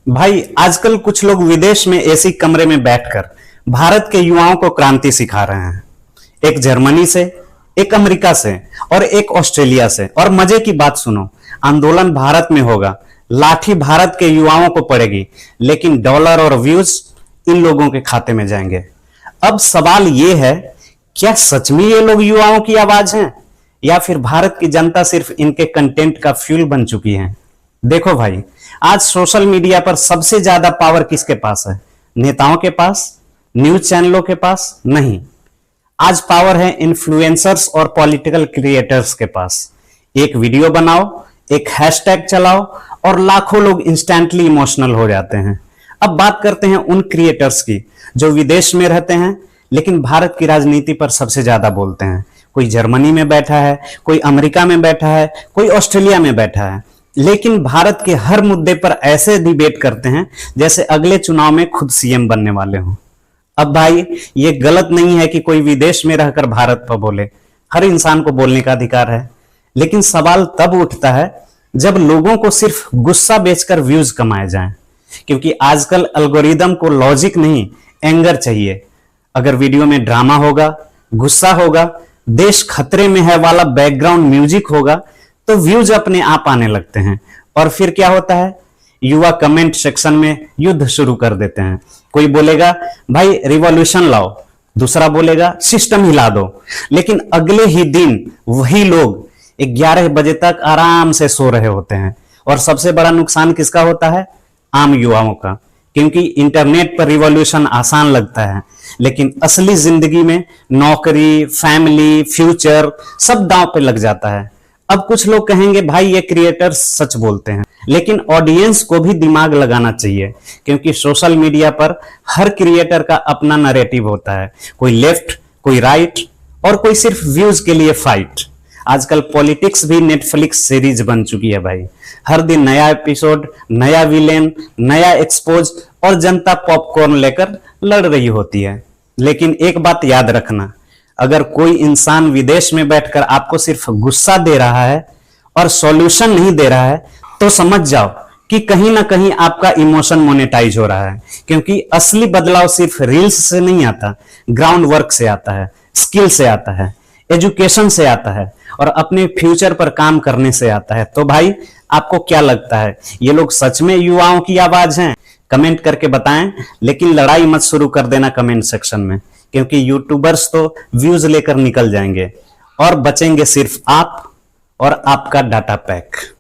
भाई आजकल कुछ लोग विदेश में एसी कमरे में बैठकर भारत के युवाओं को क्रांति सिखा रहे हैं। एक जर्मनी से, एक अमेरिका से और एक ऑस्ट्रेलिया से। और मजे की बात सुनो, आंदोलन भारत में होगा, लाठी भारत के युवाओं को पड़ेगी, लेकिन डॉलर और व्यूज इन लोगों के खाते में जाएंगे। अब सवाल यह है, क्या सच में ये लोग युवाओं की आवाज हैं या फिर भारत की जनता सिर्फ इनके कंटेंट का फ्यूल बन चुकी है? देखो भाई, आज सोशल मीडिया पर सबसे ज्यादा पावर किसके पास है? नेताओं के पास? न्यूज चैनलों के पास? नहीं, आज पावर है इन्फ्लुएंसर्स और पॉलिटिकल क्रिएटर्स के पास। एक वीडियो बनाओ, एक हैशटैग चलाओ और लाखों लोग इंस्टेंटली इमोशनल हो जाते हैं। अब बात करते हैं उन क्रिएटर्स की जो विदेश में रहते हैं लेकिन भारत की राजनीति पर सबसे ज्यादा बोलते हैं। कोई जर्मनी में बैठा है, कोई अमेरिका में बैठा है, कोई ऑस्ट्रेलिया में बैठा है, लेकिन भारत के हर मुद्दे पर ऐसे डिबेट करते हैं जैसे अगले चुनाव में खुद सीएम बनने वाले हों। अब भाई, ये गलत नहीं है कि कोई विदेश में रहकर भारत पर बोले, हर इंसान को बोलने का अधिकार है। लेकिन सवाल तब उठता है जब लोगों को सिर्फ गुस्सा बेचकर व्यूज कमाए जाएं, क्योंकि आजकल एल्गोरिदम को लॉजिक नहीं, एंगर चाहिए। अगर वीडियो में ड्रामा होगा, गुस्सा होगा, देश खतरे में है वाला बैकग्राउंड म्यूजिक होगा, तो व्यूज अपने आप आने लगते हैं। और फिर क्या होता है, युवा कमेंट सेक्शन में युद्ध शुरू कर देते हैं। कोई बोलेगा भाई रिवॉल्यूशन लाओ, दूसरा बोलेगा सिस्टम हिला दो। लेकिन अगले ही दिन वही लोग 11 बजे तक आराम से सो रहे होते हैं। और सबसे बड़ा नुकसान किसका होता है? आम युवाओं का, क्योंकि इंटरनेट पर रिवॉल्यूशन आसान लगता है, लेकिन असली जिंदगी में नौकरी, फैमिली, फ्यूचर सब दांव पे लग जाता है। अब कुछ लोग कहेंगे भाई ये क्रिएटर्स सच बोलते हैं, लेकिन ऑडियंस को भी दिमाग लगाना चाहिए, क्योंकि सोशल मीडिया पर हर क्रिएटर का अपना नैरेटिव होता है। कोई लेफ्ट, कोई राइट और कोई सिर्फ व्यूज के लिए फाइट। आजकल पॉलिटिक्स भी नेटफ्लिक्स सीरीज बन चुकी है भाई। हर दिन नया एपिसोड, नया विलेन, नया एक्सपोज और जनता पॉपकॉर्न लेकर लड़ रही होती है। लेकिन एक बात याद रखना, अगर कोई इंसान विदेश में बैठकर आपको सिर्फ गुस्सा दे रहा है और सॉल्यूशन नहीं दे रहा है, तो समझ जाओ कि कहीं ना कहीं आपका इमोशन मोनेटाइज हो रहा है। क्योंकि असली बदलाव सिर्फ रील्स से नहीं आता, ग्राउंड वर्क से आता है, स्किल से आता है, एजुकेशन से आता है और अपने फ्यूचर पर काम करने से आता है। तो भाई, आपको क्या लगता है, ये लोग सच में युवाओं की आवाज हैं? कमेंट करके बताएं, लेकिन लड़ाई मत शुरू कर देना कमेंट सेक्शन में, क्योंकि यूट्यूबर्स तो व्यूज लेकर निकल जाएंगे और बचेंगे सिर्फ आप और आपका डाटा पैक।